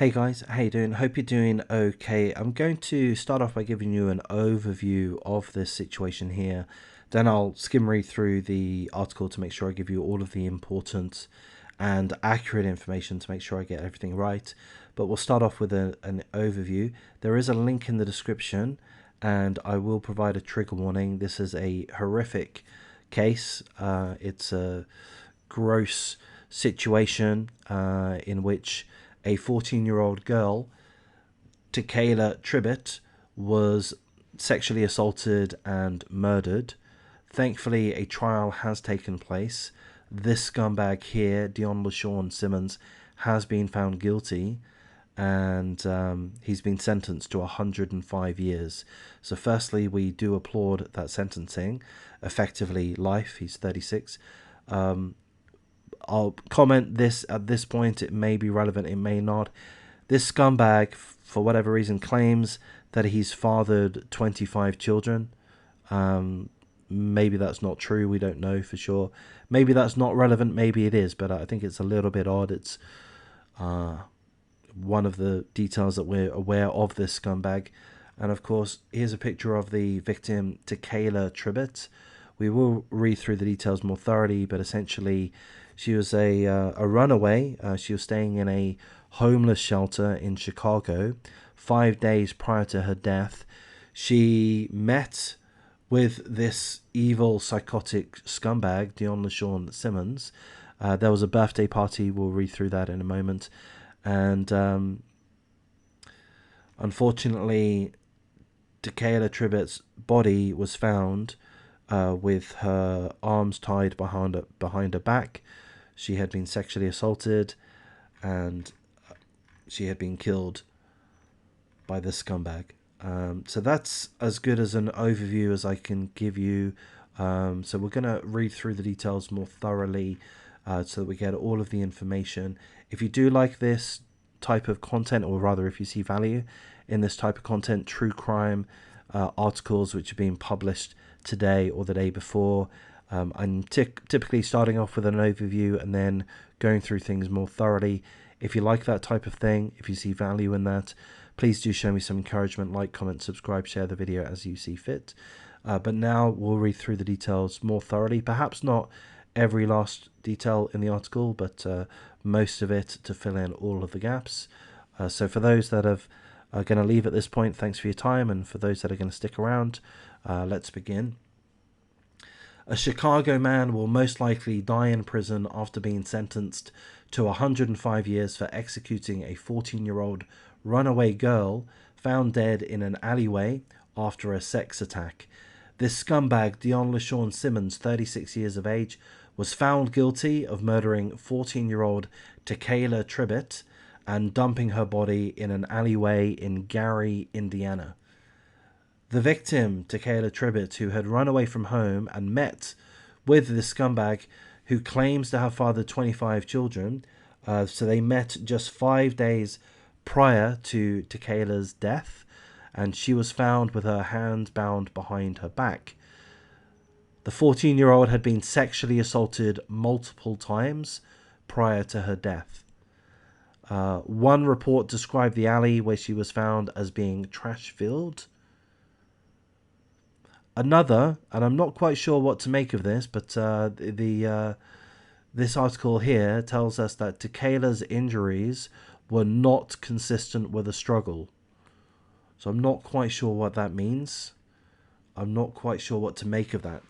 Hey guys, how you doing? Hope you're doing okay. I'm going to start off by giving you an overview of this situation here. Then I'll skim read through the article to make sure I give you all of the important and accurate information to make sure I get everything right. But we'll start off with an overview. There is a link in the description and I will provide a trigger warning. This is a horrific case. It's a gross situation in which a 14-year-old girl, Takayla Tribbett, was sexually assaulted and murdered. Thankfully, a trial has taken place. This scumbag here, Dion LaShawn Simmons, has been found guilty, and he's been sentenced to 105 years. So firstly, we do applaud that sentencing, effectively life. He's 36. I'll comment this at this point. It may be relevant, it may not. This scumbag, for whatever reason, claims that he's fathered 25 children. Maybe that's not true. We don't know for sure. Maybe that's not relevant. Maybe it is, but I think it's a little bit odd. It's one of the details that we're aware of this scumbag. And of course, here's a picture of the victim, Takayla Tribbett. We will read through the details more thoroughly, but essentially, she was a runaway. She was staying in a homeless shelter in Chicago 5 days prior to her death. She met with this evil, psychotic scumbag, Dion LaShawn Simmons. There was a birthday party. We'll read through that in a moment. And unfortunately, Takayla Tribbett's body was found with her arms tied behind her back. She had been sexually assaulted and she had been killed by this scumbag. So that's as good as an overview as I can give you. So we're going to read through the details more thoroughly so that we get all of the information. If you do like this type of content, or rather if you see value in this type of content, true crime articles which are being published today or the day before, I'm typically starting off with an overview and then going through things more thoroughly. If you like that type of thing, if you see value in that, please do show me some encouragement, like, comment, subscribe, share the video as you see fit. But now we'll read through the details more thoroughly, perhaps not every last detail in the article, but most of it to fill in all of the gaps. So for those that are going to leave at this point, thanks for your time, and for those that are going to stick around, let's begin. A Chicago man will most likely die in prison after being sentenced to 105 years for executing a 14-year-old runaway girl found dead in an alleyway after a sex attack. This scumbag, Dion LaShawn Simmons, 36 years of age, was found guilty of murdering 14-year-old Takayla Tribbett and dumping her body in an alleyway in Gary, Indiana. The victim, Takayla Tribbett, who had run away from home and met with the scumbag who claims to have fathered 25 children, so they met just 5 days prior to Takayla's death, and she was found with her hands bound behind her back. The 14-year-old had been sexually assaulted multiple times prior to her death. One report described the alley where she was found as being trash-filled. Another, and I'm not quite sure what to make of this, but this article here tells us that Takayla's injuries were not consistent with a struggle. So I'm not quite sure what that means. I'm not quite sure what to make of that.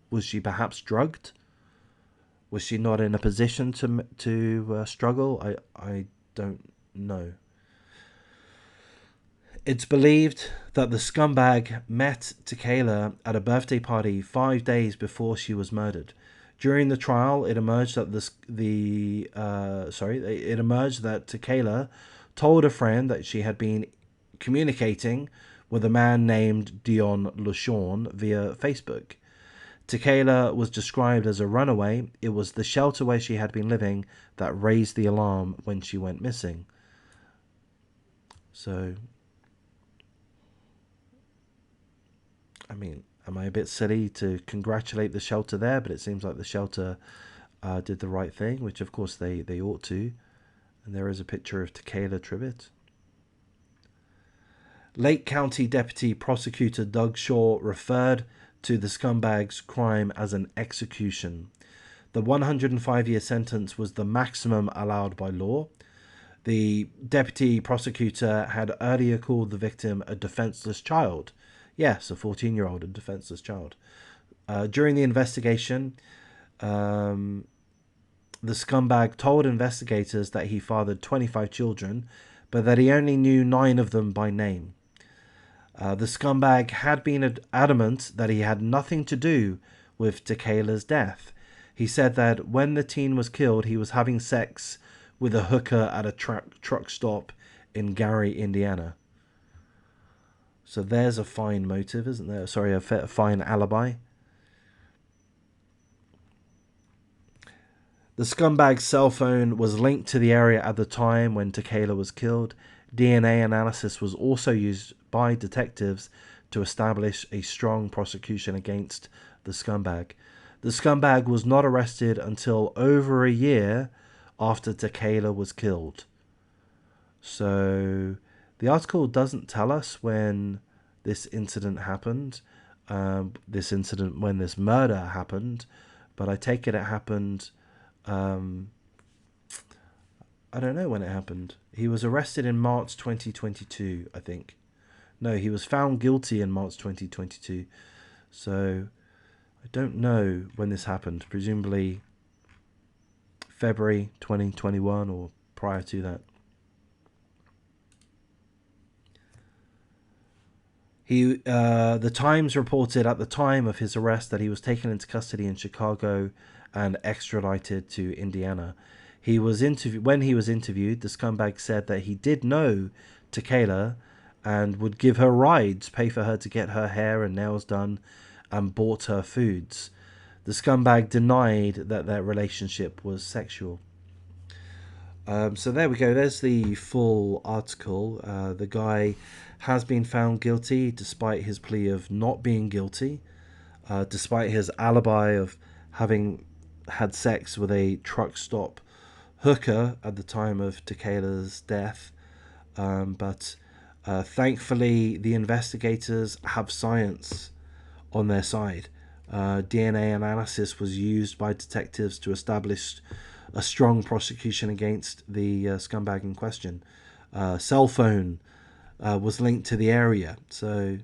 Was she perhaps drugged? Was she not in a position to struggle? I don't know. It's believed that the scumbag met Takayla at a birthday party 5 days before she was murdered. During the trial, it emerged that it emerged that Takayla told a friend that she had been communicating with a man named Dion LaShawn via Facebook. Takayla was described as a runaway. It was the shelter where she had been living that raised the alarm when she went missing. So, I mean, am I a bit silly to congratulate the shelter there? But it seems like the shelter did the right thing, which of course they ought to. And there is a picture of Tequila Trivett. Lake County Deputy Prosecutor Doug Shaw referred to the scumbag's crime as an execution. The 105-year sentence was the maximum allowed by law. The deputy prosecutor had earlier called the victim a defenseless child. Yes, a 14-year-old, a defenseless child. During the investigation, the scumbag told investigators that he fathered 25 children, but that he only knew 9 of them by name. The scumbag had been adamant that he had nothing to do with Tequela's death. He said that when the teen was killed, he was having sex with a hooker at a truck stop in Gary, Indiana. So there's a fine motive, isn't there? Sorry, a fine alibi. The scumbag's cell phone was linked to the area at the time when Tequila was killed. DNA analysis was also used by detectives to establish a strong prosecution against the scumbag. The scumbag was not arrested until over a year after Tequila was killed. So the article doesn't tell us when this incident happened, when this murder happened, but I take it happened. I don't know when it happened. He was arrested in March 2022, I think. No, he was found guilty in March 2022. So I don't know when this happened. Presumably February 2021 or prior to that. The Times reported at the time of his arrest that he was taken into custody in Chicago and extradited to Indiana. When he was interviewed, the scumbag said that he did know Tequila and would give her rides, pay for her to get her hair and nails done, and bought her foods. The scumbag denied that their relationship was sexual. So there we go. There's the full article. The guy has been found guilty despite his plea of not being guilty, despite his alibi of having had sex with a truck stop hooker at the time of Tequela's death. But thankfully, the investigators have science on their side. DNA analysis was used by detectives to establish a strong prosecution against the scumbag in question. Cell phone was linked to the area. So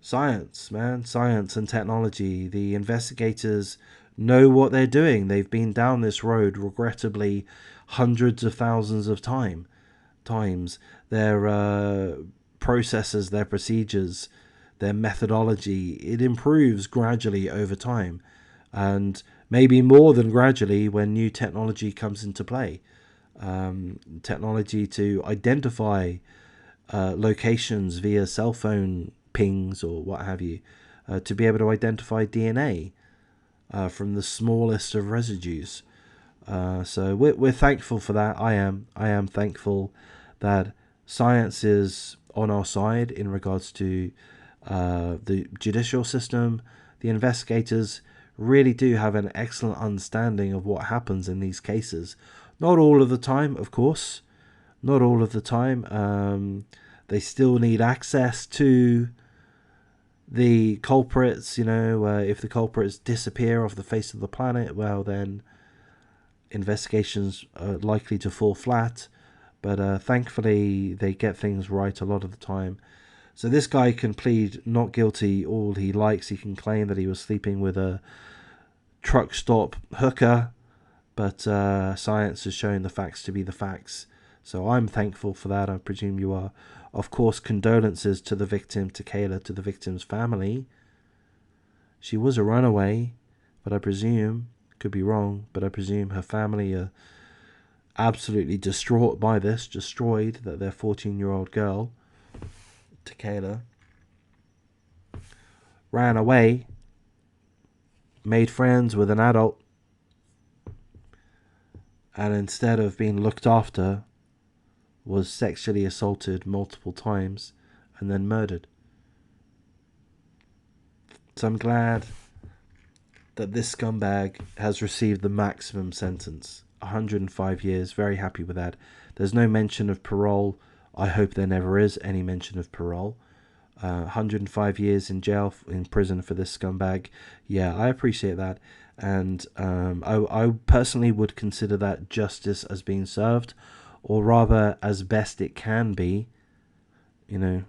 science, man, science and technology. The investigators know what they're doing. They've been down this road, regrettably, hundreds of thousands of times. Their processes, their procedures, their methodology, it improves gradually over time, and maybe more than gradually when new technology comes into play. Technology to identify locations via cell phone pings or what have you, to be able to identify DNA from the smallest of residues. So we're thankful for that. I am thankful that science is on our side in regards to the judicial system. The investigators really do have an excellent understanding of what happens in these cases. Not all of the time, of course. Not all of the time. They still need access to the culprits. If the culprits disappear off the face of the planet, well, then investigations are likely to fall flat. But thankfully, they get things right a lot of the time. So this guy can plead not guilty all he likes. He can claim that he was sleeping with a truck stop hooker, but science has shown the facts to be the facts. So I'm thankful for that. I presume you are. Of course, condolences to the victim, Tequila, to the victim's family. She was a runaway, but I presume, could be wrong, but I presume her family are absolutely distraught by this, destroyed that their 14-year-old girl, Tequila, ran away, made friends with an adult, and instead of being looked after, was sexually assaulted multiple times and then murdered. So I'm glad that this scumbag has received the maximum sentence. 105 years, very happy with that. There's no mention of parole. I hope there never is any mention of parole. 105 years in jail, in prison for this scumbag. Yeah, I appreciate that. And I personally would consider that justice as being served, or rather as best it can be. You know,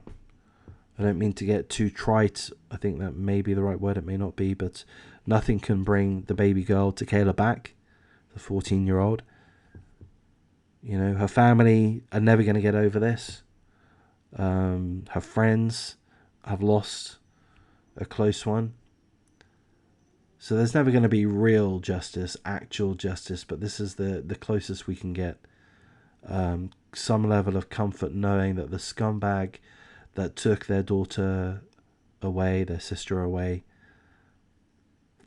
I don't mean to get too trite. I think that may be the right word. It may not be, but nothing can bring the baby girl Takayla back, the 14-year-old. You know, her family are never going to get over this. Her friends have lost a close one. So there's never going to be real justice, actual justice, but this is the closest we can get. Some level of comfort knowing that the scumbag that took their daughter away, their sister away,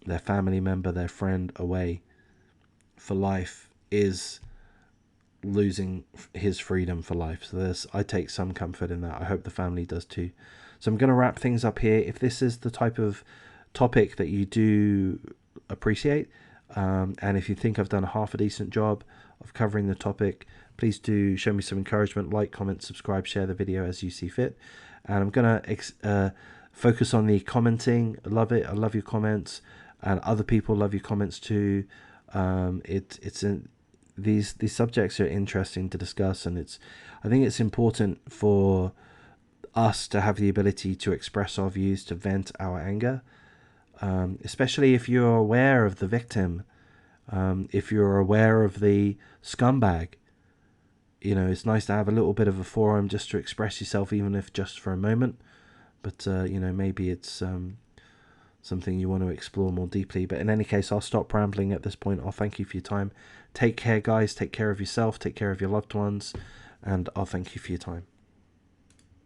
their family member, their friend away for life is losing his freedom for life. So I take some comfort in that. I hope the family does too. So I'm going to wrap things up here. If this is the type of topic that you do appreciate, and if you think I've done a half a decent job of covering the topic, please do show me some encouragement, like, comment, subscribe, share the video as you see fit. And I'm going to focus on the commenting. I love it. I love your comments, and other people love your comments too. These subjects are interesting to discuss, and I think it's important for us to have the ability to express our views, to vent our anger, especially if you're aware of the victim, if you're aware of the scumbag. You know, it's nice to have a little bit of a forum just to express yourself, even if just for a moment. But you know, maybe it's something you want to explore more deeply. But in any case, I'll stop rambling at this point. I'll thank you for your time. Take care, guys. Take care of yourself. Take care of your loved ones. And I'll thank you for your time.